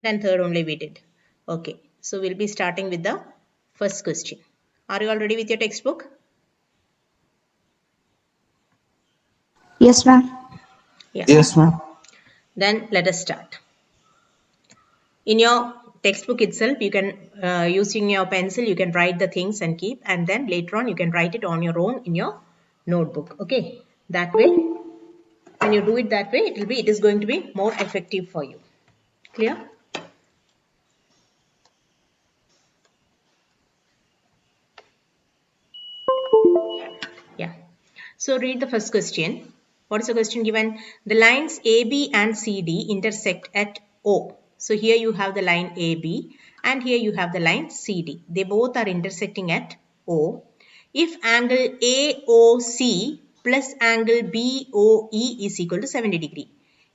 Then third only we did. Okay, so we'll be starting with the first question. Are you all ready with your textbook? Yes, ma'am. Yeah. Yes, ma'am. Then let us start. In your textbook itself, you can using your pencil, you can write the things and keep, and then later on you can write it on your own in your notebook. Okay, that way, when you do it that way, it is going to be more effective for you. Clear? Yeah. So read the first question. What is the question given? The lines AB and CD intersect at O. So here you have the line AB and here you have the line CD. They both are intersecting at O. If angle AOC plus angle BOE is equal to 70 degree.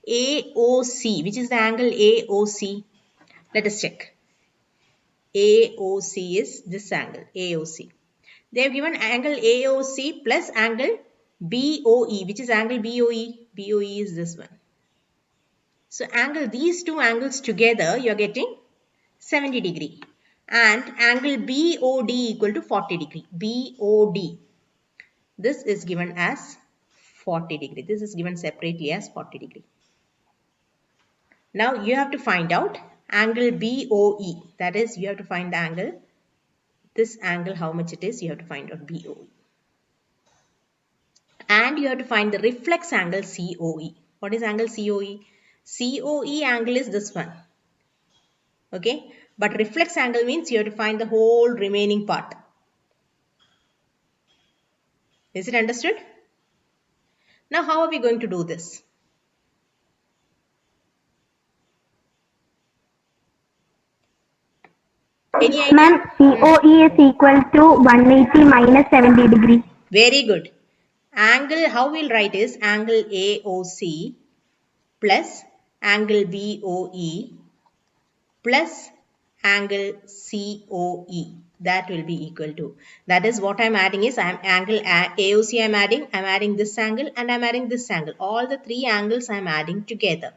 AOC, which is the angle AOC? Let us check. AOC is this angle, AOC. They have given angle AOC plus angle BOE, which is angle BOE. BOE is this one. So these two angles together, you are getting 70 degree. And angle BOD equal to 40 degree. BOD. This is given as 40 degree. This is given separately as 40 degree. Now you have to find out angle BOE. That is, you have to find the angle. This angle, how much it is, you have to find out BOE. And you have to find the reflex angle COE. What is angle COE? COE angle is this one. Okay. But reflex angle means you have to find the whole remaining part. Is it understood? Now how are we going to do this? Any idea? Ma'am, COE is equal to 180 minus 70 degree. Very good. Angle, how we'll write is angle AOC plus angle BOE plus angle COE. That will be equal to. That is what I'm adding is angle AOC I'm adding this angle and I'm adding this angle. All the three angles I'm adding together.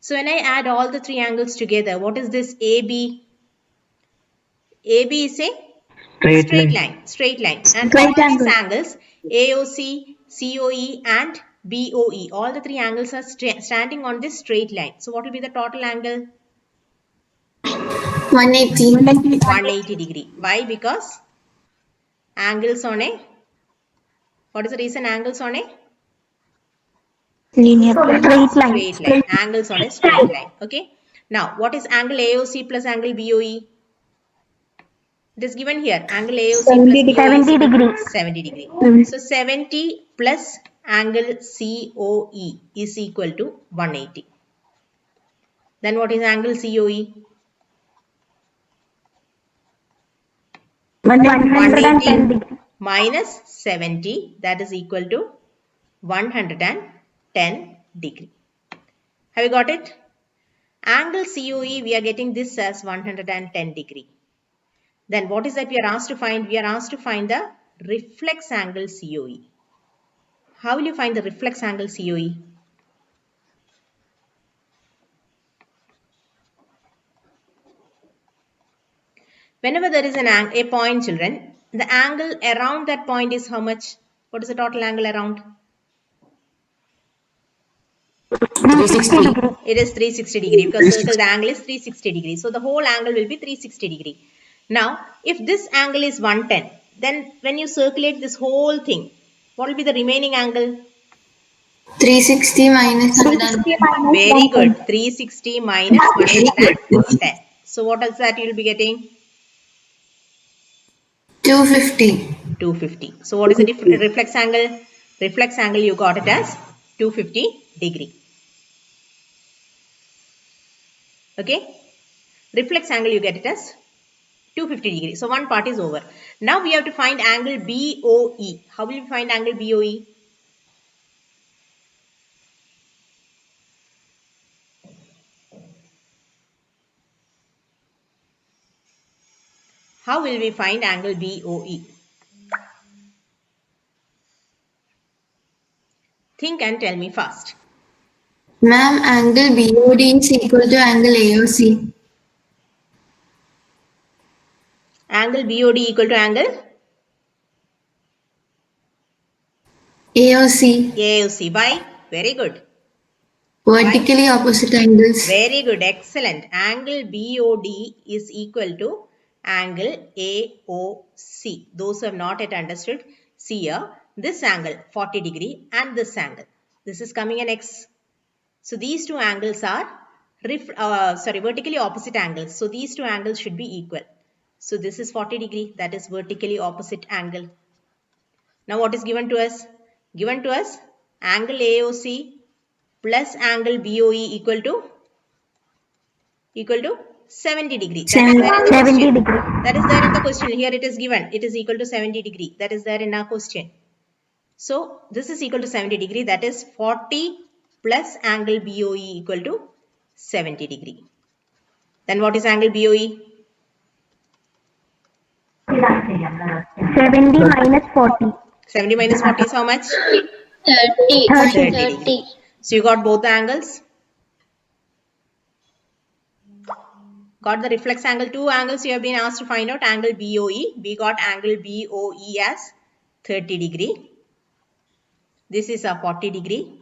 So when I add all the three angles together, what is this AB? AB is a straight line. Straight line. And all these angles AOC, COE and BOE, all the three angles are standing on this straight line. So what will be the total angle? 180. 180 degree. Why? Because angles on a, what is the reason angles on a Linear straight line. straight line? Angles on a straight line. Okay. Now, what is angle AOC plus angle BOE? It is given here. Angle AOC plus BOE is 70 degree. 70 degree. So 70 plus angle COE is equal to 180. Then what is angle COE? 110 degree. Minus 70, that is equal to 110 degree. Have you got it? Angle COE, we are getting this as 110 degree. Then what is that we are asked to find? We are asked to find the reflex angle COE. How will you find the reflex angle COE? Whenever there is a point, children, the angle around that point is how much? What is the total angle around? 360 degree. It is 360 degree because circle the angle is 360 degree. So the whole angle will be 360 degree. Now, if this angle is 110, then when you circulate this whole thing, what will be the remaining angle? 360 minus 110. Very good. 360 minus 110. So what is that you will be getting? 250. 250. So what is the reflex angle? Reflex angle you got it as 250 degree. Okay. Reflex angle you get it as 250 degree. So one part is over. Now we have to find angle BOE. How will we find angle BOE? How will we find angle BOE? Think and tell me fast. Ma'am, angle BOD is equal to angle AOC. Angle BOD equal to angle AOC. AOC. Why? Very good. Vertically opposite angles. Very good. Excellent. Angle BOD is equal to angle AOC. Those who have not yet understood, see here, this angle 40 degree and this angle. This is coming an X. So these two angles are vertically opposite angles. So these two angles should be equal. So this is 40 degree, that is vertically opposite angle. Now what is given to us? Given to us angle AOC plus angle BOE equal to 70 degree. That is there in the 70 question. degree. That is there in the question. Here it is given. It is equal to 70 degree. That is there in our question. So this is equal to 70 degree. That is 40 plus angle BOE equal to 70 degree. Then what is angle BOE? 70 minus 40. 70 minus 40 is how much? 30. 30 degree. So you got both the angles. Got the reflex angle. Two angles you have been asked to find out. Angle BOE. We got angle BOE as 30 degree. This is a 40 degree.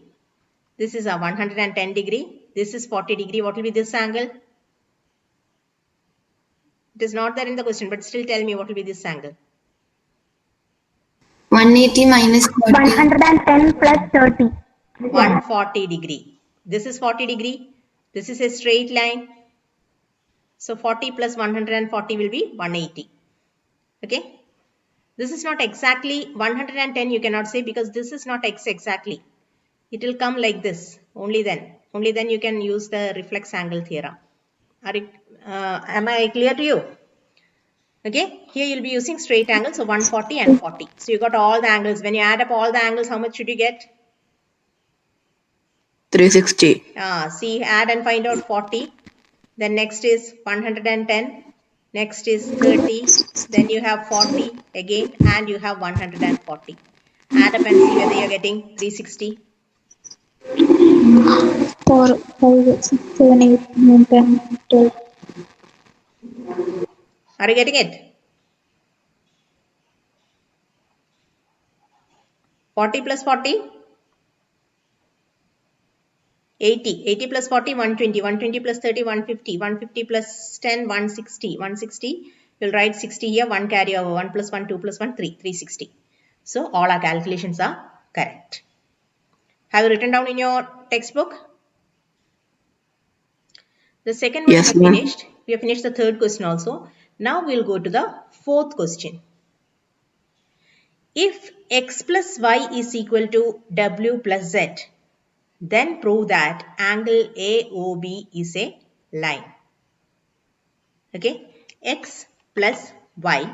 This is a 110 degree. This is 40 degree. What will be this angle? It is not there in the question, but still tell me what will be this angle. 180 minus 40. 110 plus 30. 140 degree. This is 40 degree. This is a straight line. So 40 plus 140 will be 180. Okay. This is not exactly 110 you cannot say because this is not X exactly. It will come like this. Only then you can use the reflex angle theorem. Am I clear to you? Okay. Here you'll be using straight angle. So 140 and 40. So you got all the angles. When you add up all the angles, how much should you get? 360. See, add and find out 40. Then next is 110. Next is 30. Then you have 40 again and you have 140. Add up and see whether you're getting 360. 4, 5, 6, 7, 8, 9, 10, 12. Are you getting it? 40 plus 40? 80. 80 plus 40, 120. 120 plus 30, 150. 150 plus 10, 160. 160. We'll write 60 here. 1 carry over. 1 plus 1, 2 plus 1, 3. 360. So all our calculations are correct. Have you written down in your textbook? The second one Yes, we have ma'am. finished. We have finished the third question also. Now we'll go to the fourth question. If x plus y is equal to w plus z, then prove that angle AOB is a line. Okay, x plus y,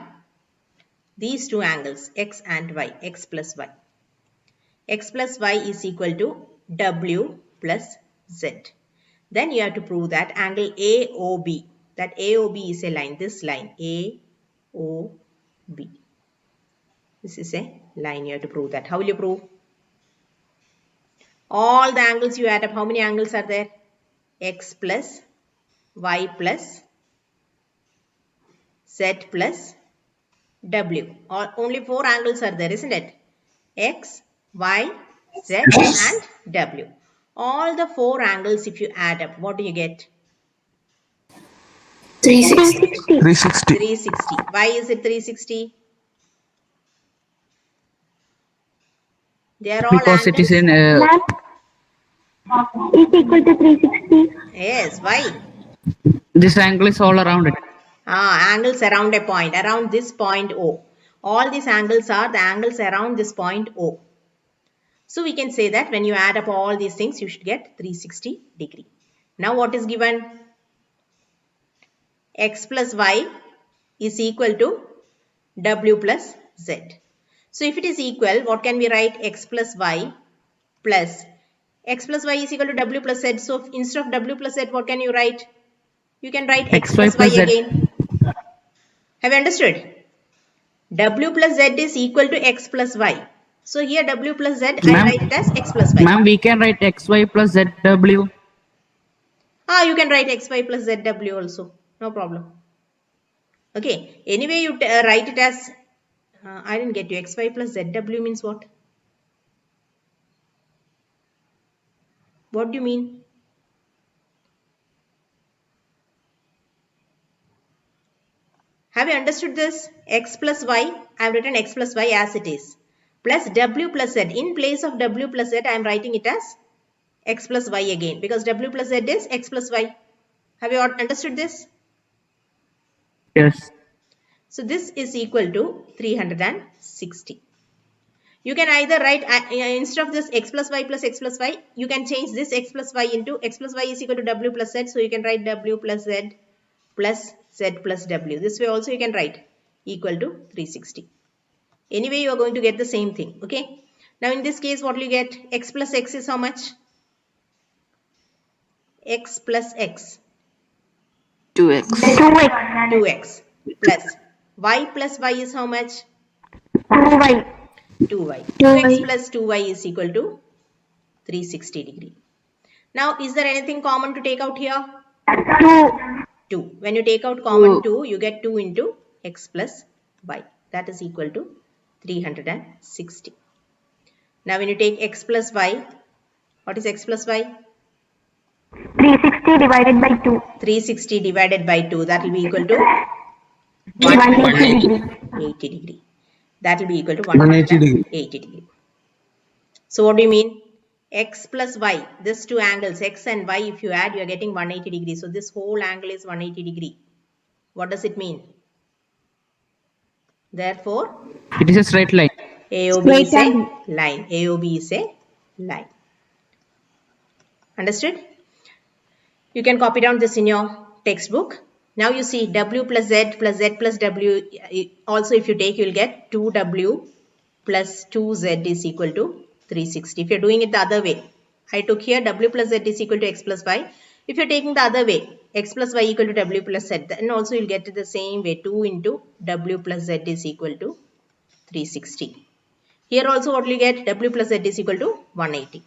these two angles, x and y, x plus y. X plus y is equal to w plus z. Then you have to prove that angle AOB, that AOB is a line, this line, AOB. This is a line, you have to prove that. How will you prove? All the angles you add up, how many angles are there? X plus y plus z plus w. Only 4 angles are there, isn't it? X, y, z and w. All the 4 angles if you add up, what do you get? 360. 360. 360. Why is it 360? They are all Because it angles. is in Ma'am, is equal to 360. Yes, why? this angle is all around it. Angles around a point, around this point O. All these angles are the angles around this point O. So we can say that when you add up all these things, you should get 360 degree. Now what is given? X plus y is equal to w plus z. So if it is equal, what can we write? X plus y plus x plus y is equal to w plus z. So instead of w plus z, what can you write? You can write x plus y again. Have you understood? W plus z is equal to x plus y. So here w plus z, I write it as x plus y. Ma'am, we can write xy plus zw. You can write xy plus zw also. No problem. Okay, anyway you write it as, I didn't get you, xy plus zw means what? What do you mean? Have you understood this? X plus y, I have written x plus y as it is. Plus w plus z. In place of w plus z, I am writing it as x plus y again, because w plus z is x plus y. Have you all understood this? Yes. So this is equal to 360. You can either write, instead of this x plus y, you can change this x plus y into x plus y is equal to w plus z. So you can write w plus z plus w. This way also you can write equal to 360. Anyway, you are going to get the same thing. Okay. Now in this case, what will you get? X plus x is how much? X plus x. 2x. 2x. 2x plus y is how much? 2y. 2y. 2y. 2x plus 2y is equal to 360 degree. Now, is there anything common to take out here? 2. 2. When you take out common 2. 2, you get 2 into x plus y. That is equal to 360. Now, when you take x plus y, what is x plus y? 360 divided by 2. 360 divided by 2. That will be equal to 180 degree. 80 degree. That will be equal to 180 degree. 180 degree. So, what do you mean? X plus y, this two angles, x and y, if you add, you are getting 180 degree. So, this whole angle is 180 degree. What does it mean? Therefore, It is a straight line. AOB Straight is a angle. line. AOB is a line. Understood? You can copy down this in your textbook. Now you see W plus Z plus W. Also, if you take, you will get 2W plus 2Z is equal to 360. If you're doing it the other way, I took here W plus Z is equal to X plus Y. If you're taking the other way, X plus Y equal to W plus Z, then also you'll get it the same way. 2 into W plus Z is equal to 360. Here also what will you get? W plus Z is equal to 180.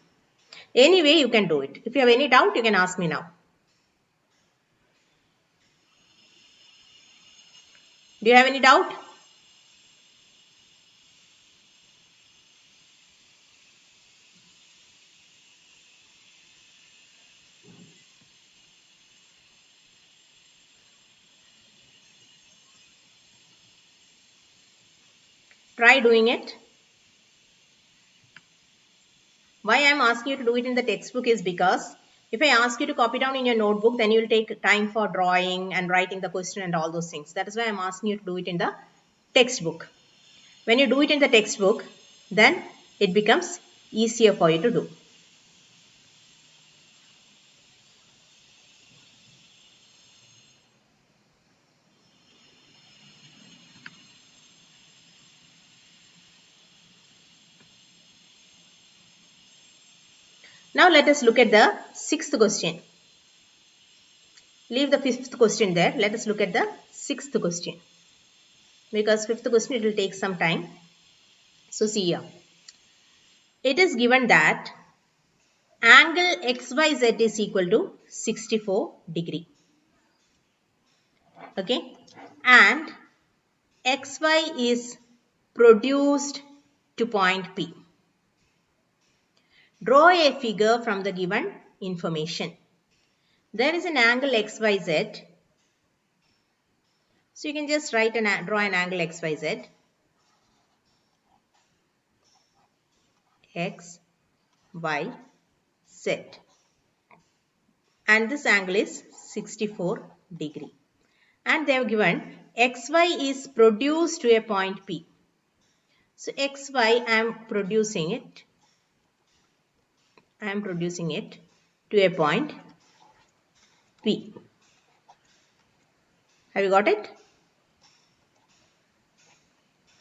Anyway, you can do it. If you have any doubt, you can ask me now. Do you have any doubt? Try doing it. Why I am asking you to do it in the textbook is because if I ask you to copy down in your notebook, then you will take time for drawing and writing the question and all those things. That is why I am asking you to do it in the textbook. When you do it in the textbook, then it becomes easier for you to do. Now let us look at the sixth question. Leave the fifth question there. Let us look at the sixth question. Because fifth question, it will take some time. So see here. It is given that angle XYZ is equal to 64 degree. Okay. And XY is produced to point P. Draw a figure from the given information. There is an angle XYZ. So you can just draw an angle XYZ. X, Y, Z. And this angle is 64 degree. And they have given XY is produced to a point P. So XY, I am producing it to a point P. Have you got it?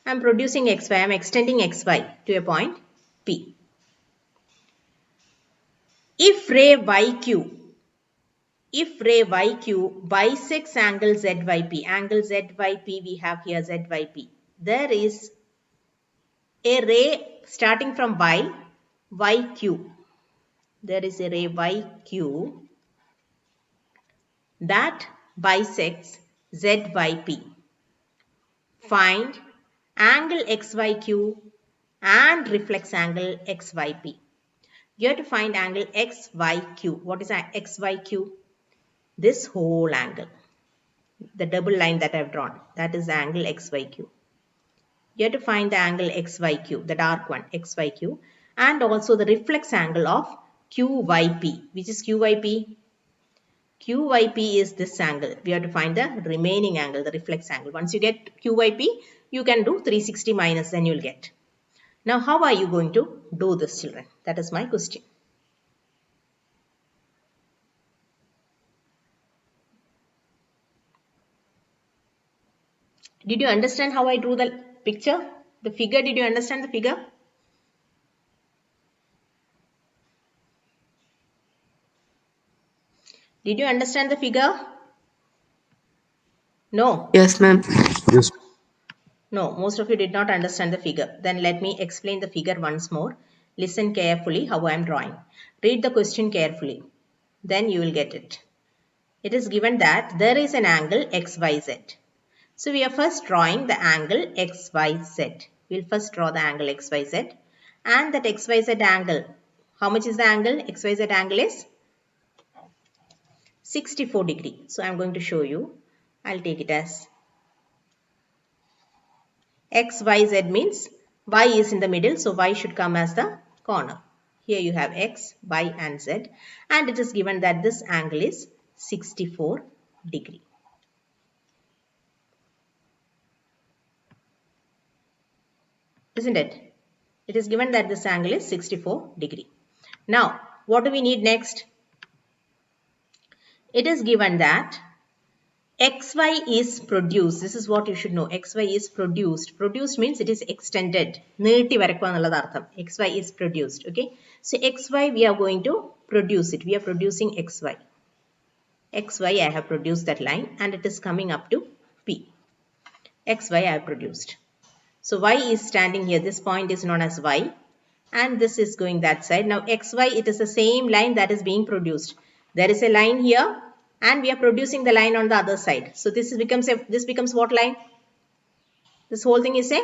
I am producing XY, I am extending XY to a point P. If ray YQ bisects angle ZYP, we have here ZYP. There is a ray starting from YQ. There is a ray YQ that bisects ZYP. find angle XYQ and reflex angle XYP. You have to find angle XYQ. What is XYQ? This whole angle, the double line that I have drawn, that is the angle XYQ. You have to find the angle XYQ, the dark one, XYQ, and also the reflex angle of QYP. Which is QYP? QYP is this angle. We have to find the remaining angle, the reflex angle. Once you get QYP, you can do 360 minus, then you'll get. Now, how are you going to do this, children? That is my question. Did you understand how I drew the picture? The figure, did you understand the figure? Did you understand the figure? No. Yes, ma'am. Yes. No, most of you did not understand the figure. Then let me explain the figure once more. Listen carefully how I am drawing. Read the question carefully. Then you will get it. It is given that there is an angle XYZ. So we are first drawing the angle XYZ. We'll first draw the angle XYZ. And that XYZ angle, how much is the angle? XYZ angle is 64 degree. So I'm going to show you. I'll take it as XYZ means Y is in the middle. So Y should come as the corner. Here you have X, Y and Z. And it is given that this angle is 64 degree. Isn't it? It is given that this angle is 64 degree. Now, what do we need next? It is given that XY is produced. This is what you should know. XY is produced. Produced means it is extended. XY is produced. Okay. So XY we are going to produce it. We are producing XY. XY I have produced that line and it is coming up to P. XY I have produced. So Y is standing here. This point is known as Y. And this is going that side. Now XY, it is the same line that is being produced. There is a line here. And we are producing the line on the other side. So this becomes what line? This whole thing is a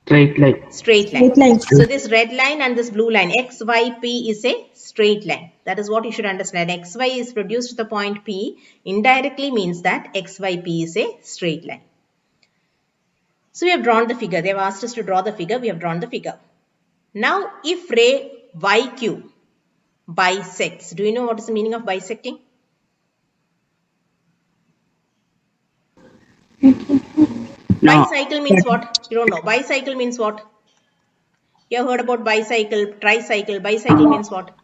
Straight line. straight line. Straight line. So this red line and this blue line, XYP is a straight line. That is what you should understand. XY is produced at the point P. Indirectly means that XYP is a straight line. So we have drawn the figure. They have asked us to draw the figure. We have drawn the figure. Now if ray YQ bisects. Do you know what is the meaning of bisecting? No. Bicycle means what? You don't know. Bicycle means what? You have heard about bicycle, tricycle. Bicycle means what?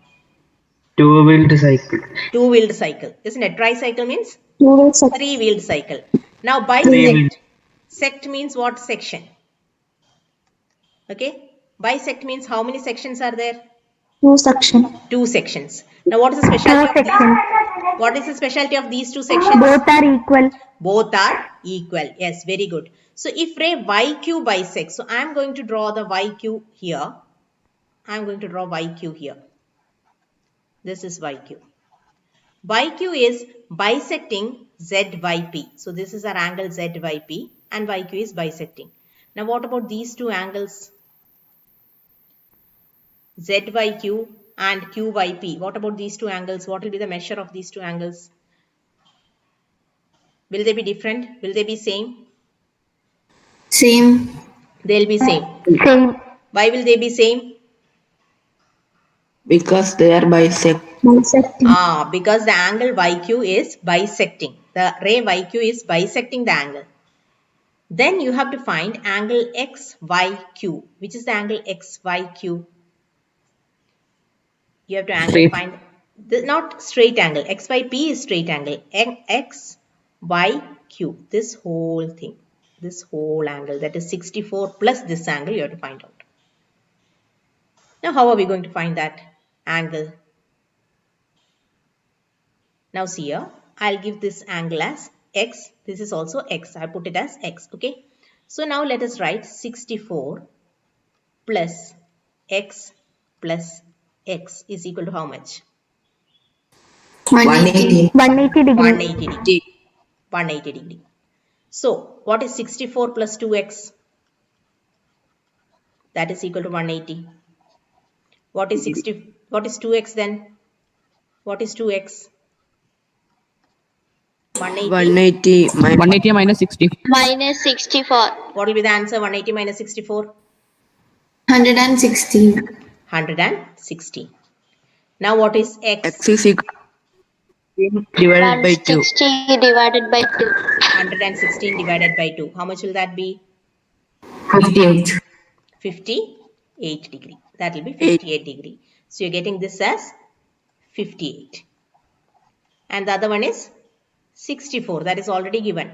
Two-wheeled cycle. Two-wheeled cycle. Isn't it? Tricycle means Two-wheel cycle. three-wheeled cycle. Now Three-wheeled. bisect. Sect means what? Section. Okay. Bisect means how many sections are there? Two section. Two sections. Now what is the specialty of sections. these? What is the specialty of these two sections? Both are equal. Both are equal. Yes, very good. So if ray YQ bisects, so I am going to draw the YQ here. I am going to draw YQ here. This is YQ. YQ is bisecting ZYP. So this is our angle ZYP and YQ is bisecting. Now what about these two angles? ZYQ and QYP. What about these two angles? What will be the measure of these two angles? Will they be different? Will they be same? Same. They'll be same. Same. Why will they be same? Because they are bisect. Bisecting. Because the angle YQ is bisecting. The ray YQ is bisecting the angle. Then you have to find angle XYQ. Which is the angle XYQ? You have to find not straight angle. XYP is straight angle. XYQ. This whole thing. This whole angle, that is 64 plus this angle, you have to find out. Now how are we going to find that angle? Now see here, I'll give this angle as X. This is also X. I put it as X. Okay. So now let us write 64 plus X plus X is equal to how much? 180. 180 degree. 180 degree. 180 degree. So what is 64 plus 2x? That is equal to 180. What is 2x then? What is 2x? 180. 180 minus 180 minus 60. Minus 64. What will be the answer? 180 minus 64? 116. 160. Now what is x? x is equal to divided by 2. 160 divided by 2. 116 divided by 2. How much will that be? 58. 58 degree. That will be 8. 58 degree. So you're getting this as 58. And the other one is 64. That is already given.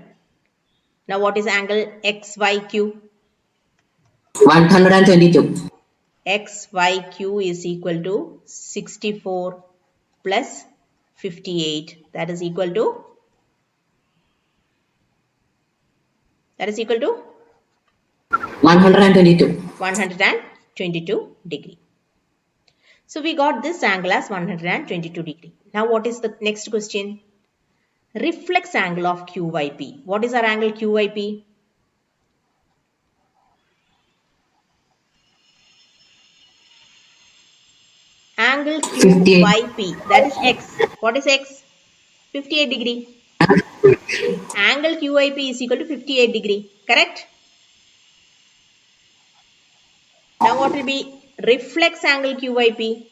Now what is angle XYQ? 122. XYQ is equal to 64 plus 58. That is equal to 122. 122 degree. So we got this angle as 122 degree. Now what is the next question? Reflex angle of QYP. What is our angle QYP? Angle 58. QYP. That is x. What is x? 58 degree. Angle QYP is equal to 58 degree. Correct? Now what will be reflex angle QYP?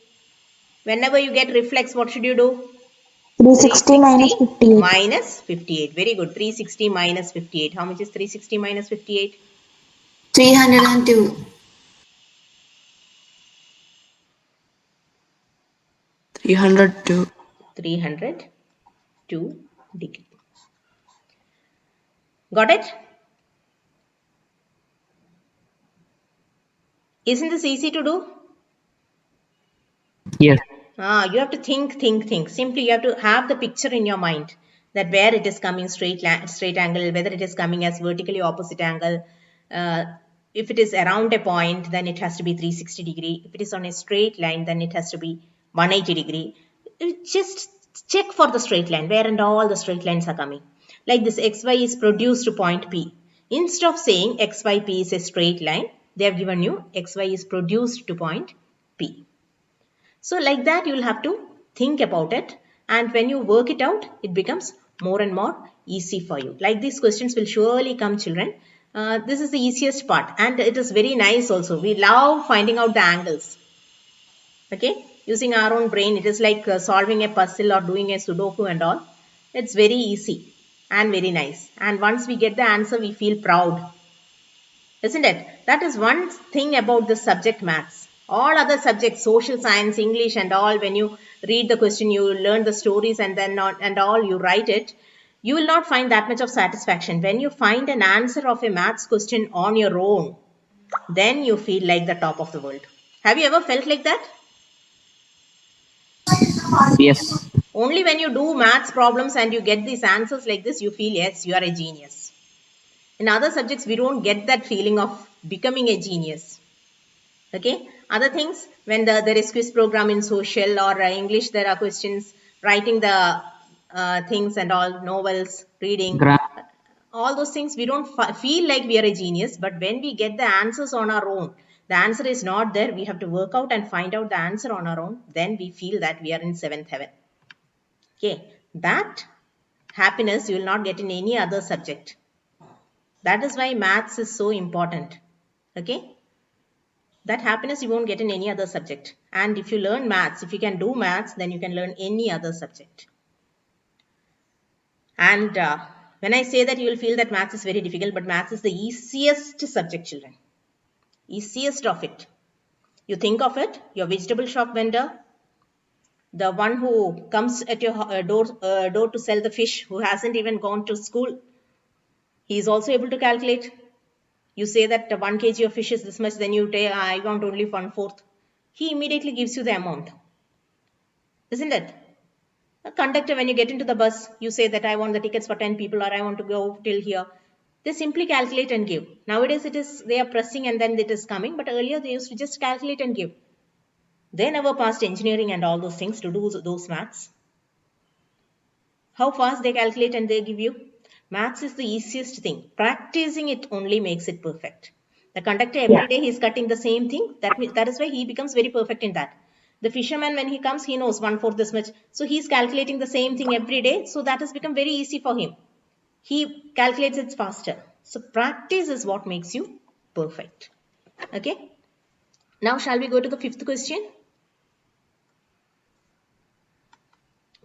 Whenever you get reflex, what should you do? 360 minus 58. Minus 58. Very good. 360 minus 58. How much is 360 minus 58? 302. 302. 302 degree. Got it? Isn't this easy to do? Yes. You have to think. Simply you have to have the picture in your mind that where it is coming straight angle, whether it is coming as vertically opposite angle. If it is around a point, then it has to be 360 degree. If it is on a straight line, then it has to be 180 degree. Just check for the straight line, where and all the straight lines are coming. Like this, xy is produced to point P. Instead of saying xyp is a straight line, they have given you xy is produced to point P. So like that, you will have to think about it. And when you work it out, it becomes more and more easy for you. Like these questions will surely come, children. This is the easiest part. And it is very nice also. We love finding out the angles. Okay. Using our own brain, it is like solving a puzzle or doing a Sudoku and all. It's very easy and very nice. And once we get the answer, we feel proud. Isn't it? That is one thing about the subject maths. All other subjects, social science, English and all, when you read the question, you learn the stories and then and all, you write it, you will not find that much of satisfaction. When you find an answer of a maths question on your own, then you feel like the top of the world. Have you ever felt like that? Yes. Only when you do maths problems and you get these answers like this, you feel, yes, you are a genius. In other subjects, we don't get that feeling of becoming a genius. Okay. Other things, when there is quiz program in social or English, there are questions, writing the things and all, novels, reading, all those things, we don't feel like we are a genius. But when we get the answers on our own, the answer is not there. We have to work out and find out the answer on our own. Then we feel that we are in seventh heaven. Okay. That happiness you will not get in any other subject. That is why maths is so important. Okay. That happiness you won't get in any other subject. And if you learn maths, if you can do maths, then you can learn any other subject. And when I say that, you will feel that maths is very difficult, but maths is the easiest subject, children. Easiest of it. You think of it, your vegetable shop vendor, the one who comes at your door to sell the fish, who hasn't even gone to school, he is also able to calculate. You say that 1 kg of fish is this much, then you say, I want only 1/4. He immediately gives you the amount. Isn't it? A conductor, when you get into the bus, you say that I want the tickets for 10 people or I want to go till here. They simply calculate and give. Nowadays, they are pressing and then it is coming. But earlier, they used to just calculate and give. They never passed engineering and all those things to do those maths. How fast they calculate and they give you? Maths is the easiest thing. Practicing it only makes it perfect. The conductor every day he is cutting the same thing. That is why he becomes very perfect in that. The fisherman, when he comes, he knows 1/4 this much. So he is calculating the same thing every day. So that has become very easy for him. He calculates it faster. So practice is what makes you perfect. Okay. Now shall we go to the fifth question?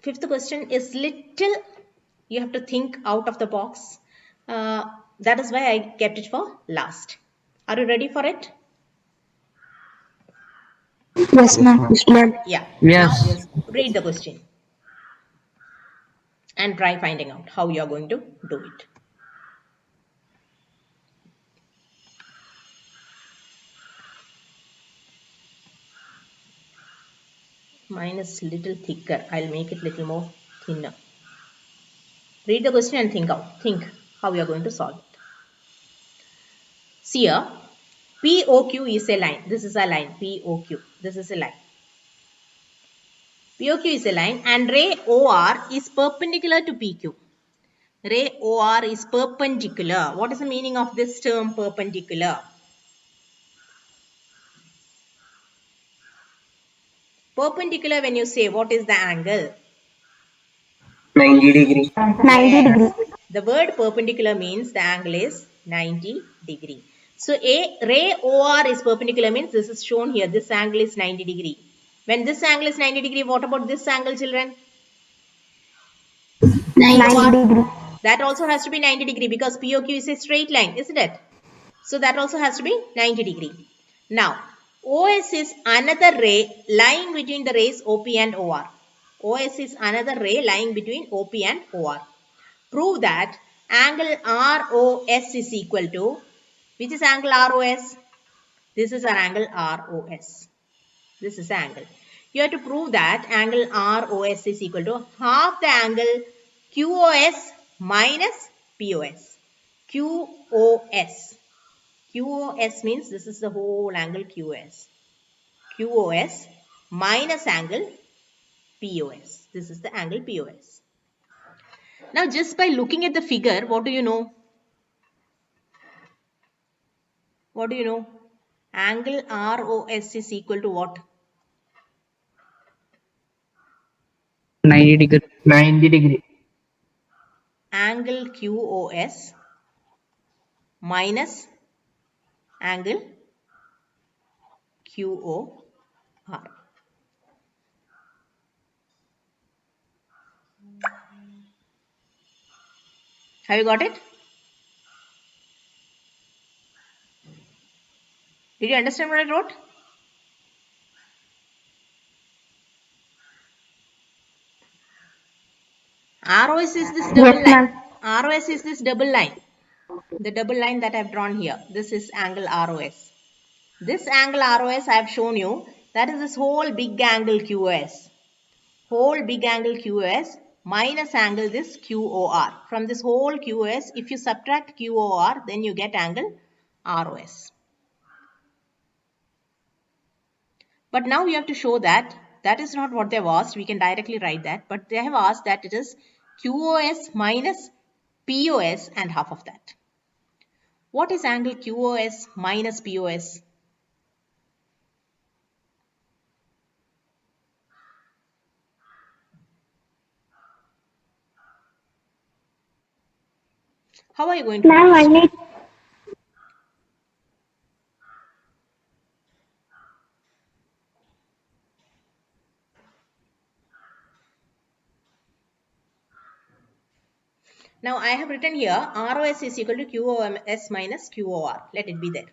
Fifth question is little, you have to think out of the box. That is why I kept it for last. Are you ready for it? Yes, ma'am. Yeah. Yes. Now read the question and try finding out how you are going to do it. Mine is little thicker. I'll make it little more thinner. Read the question and think how you are going to solve it. See here, POQ is a line. This is a line. POQ. This is a line. POQ is a line and ray OR is perpendicular to PQ. Ray OR is perpendicular. What is the meaning of this term perpendicular? Perpendicular, when you say, what is the angle? 90 degree. 90 degree. The word perpendicular means the angle is 90 degree. So a ray OR is perpendicular means this is shown here. This angle is 90 degree. When this angle is 90 degree, what about this angle, children? 90 degree. That also has to be 90 degree because POQ is a straight line, isn't it? So that also has to be 90 degree. Now, OS is another ray lying between the rays OP and OR. OS is another ray lying between OP and OR. Prove that angle ROS is equal to, which is angle ROS? This is our angle ROS. This is the angle. You have to prove that angle ROS is equal to half the angle QOS minus POS. QOS. QOS means this is the whole angle QOS. QOS minus angle POS. This is the angle POS. Now just by looking at the figure, what do you know? What do you know? Angle ROS is equal to what? 90 degree. 90 degree. Angle QOS minus angle QOR. Have you got it? Did you understand what I wrote? ROS is this double Yes, line. ma'am. ROS is this double line. The double line that I have drawn here. This is angle ROS. This angle ROS I have shown you. That is this whole big angle QOS. Whole big angle QOS minus angle this QOR. From this whole QOS, if you subtract QOR, then you get angle ROS. But now we have to show that that is not what they have asked. We can directly write that. But they have asked that it is QOS minus POS and half of that. What is angle QOS minus POS? How are you going to do Ma'am, I this? need Now I have written here ROS is equal to QOS minus QOR. Let it be there.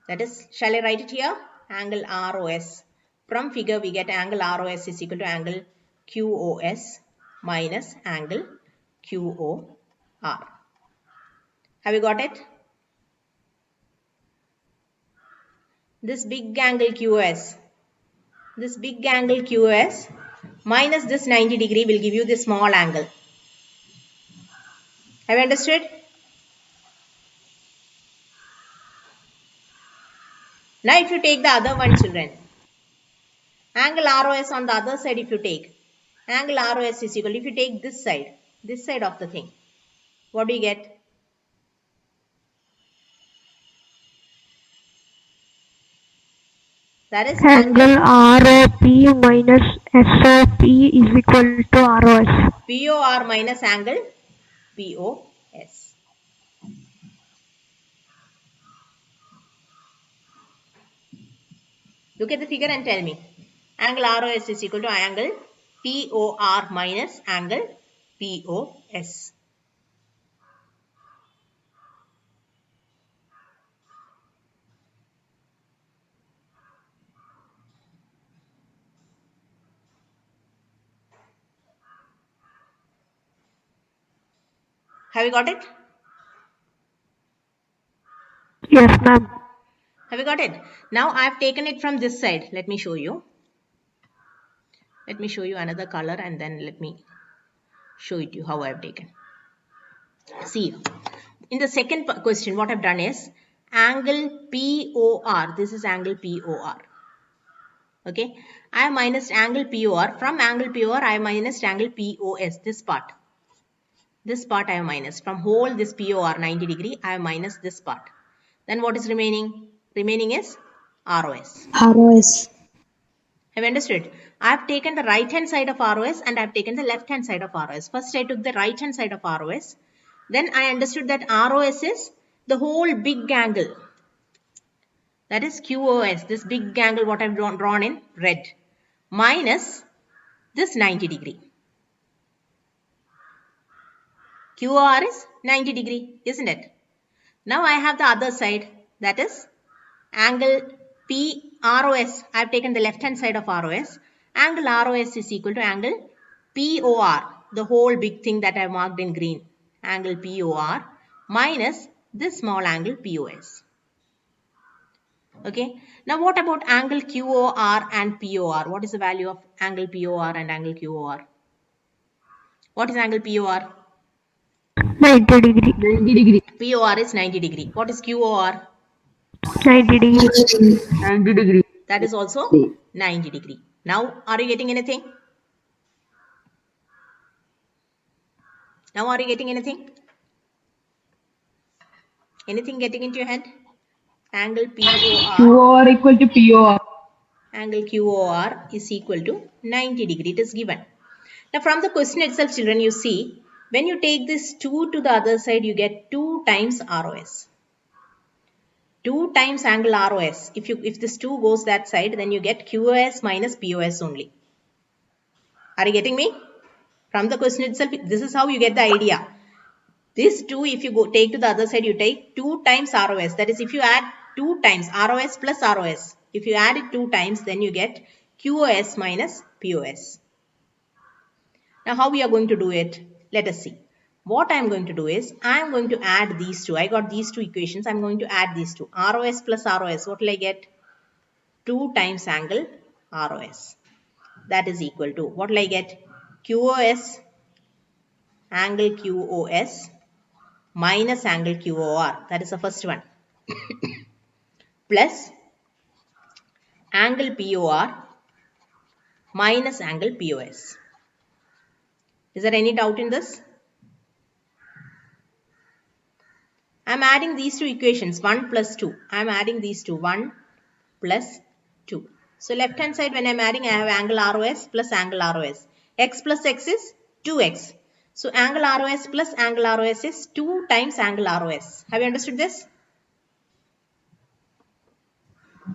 That is, shall I write it here? Angle ROS. From figure we get angle ROS is equal to angle QOS minus angle QOR. Have you got it? This big angle QOS. This big angle QOS minus this 90 degree will give you this small angle. Have you understood? Now if you take the other one, children. Angle ROS on the other side if you take. Angle ROS is equal, if you take this side of the thing. What do you get? That is Angle ROP minus SOP is equal to ROS. POR minus angle POS. Look at the figure and tell me. Angle ROS is equal to angle POR minus angle POS. Have you got it? Yes, ma'am. Have you got it? Now I have taken it from this side. Let me show you. Let me show you another color and then let me show it to you how I have taken. See, in the second question, what I've done is angle POR. This is angle POR. Okay, I have minus angle POR. From angle POR, I have minus angle POS. This part I have minus. From whole this POR 90 degree, I have minus this part. Then what is remaining? Remaining is ROS. ROS. Have you understood? I have taken the right hand side of ROS and I have taken the left hand side of ROS. First I took the right hand side of ROS. Then I understood that ROS is the whole big angle. That is QOS, this big angle what I have drawn in red. Minus this 90 degree. QOR is 90 degree, isn't it? Now I have the other side, that is angle PROS. I have taken the left hand side of ROS. Angle ROS is equal to angle POR, the whole big thing that I have marked in green. Angle POR minus this small angle POS. Okay. Now what about angle QOR and POR? What is the value of angle POR and angle QOR? What is angle POR? 90 degree. 90 degree. POR is 90 degree. What is QOR? 90 degree. 90 degree. That is also 90 degree. Now, are you getting anything? Now, are you getting anything? Anything getting into your head? Angle POR. QOR equal to POR. Angle QOR is equal to 90 degree. It is given. Now, from the question itself, children, you see, when you take this 2 to the other side, you get 2 times ROS. 2 times angle ROS. If this 2 goes that side, then you get QOS minus POS only. Are you getting me? From the question itself, this is how you get the idea. This 2, if you take to the other side, you take 2 times ROS. That is, if you add 2 times ROS plus ROS. If you add it 2 times, then you get QOS minus POS. Now, how we are going to do it? Let us see. What I am going to do is, I am going to add these two. I got these two equations. I am going to add these two. ROS plus ROS. What will I get? 2 times angle ROS. That is equal to, what will I get? QOS angle QOS minus angle QOR. That is the first one. Plus angle POR minus angle POS. Is there any doubt in this? I am adding these two equations, 1 plus 2. I am adding these two, 1 plus 2. So left hand side when I am adding, I have angle ROS plus angle ROS. X plus X is 2X. So angle ROS plus angle ROS is 2 times angle ROS. Have you understood this?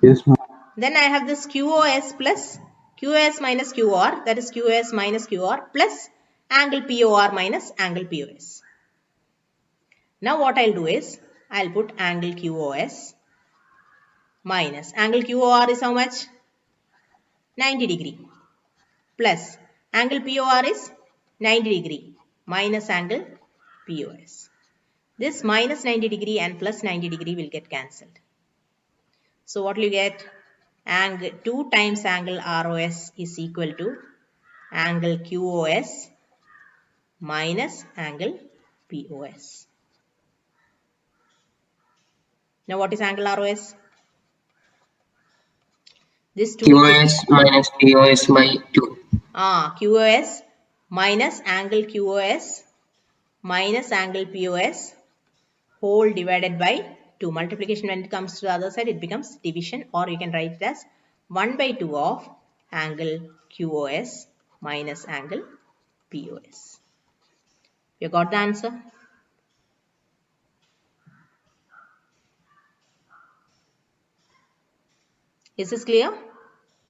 Yes, ma'am. Then I have this QOS plus QOS minus QOR, that is QOS minus QOR plus angle POR minus angle POS. Now what I'll do is, I'll put angle QOS minus angle QOR is how much? 90 degree plus angle POR is 90 degree minus angle POS. This minus 90 degree and plus 90 degree will get cancelled. So what will you get? Angle 2 times angle ROS is equal to angle QOS minus angle POS. Now what is angle ROS? This 2 QOS minus POS by 2. QOS minus angle QOS minus angle POS whole divided by 2. Multiplication when it comes to the other side, it becomes division, or you can write it as 1 by 2 of angle QOS minus angle POS. You got the answer? Is this clear?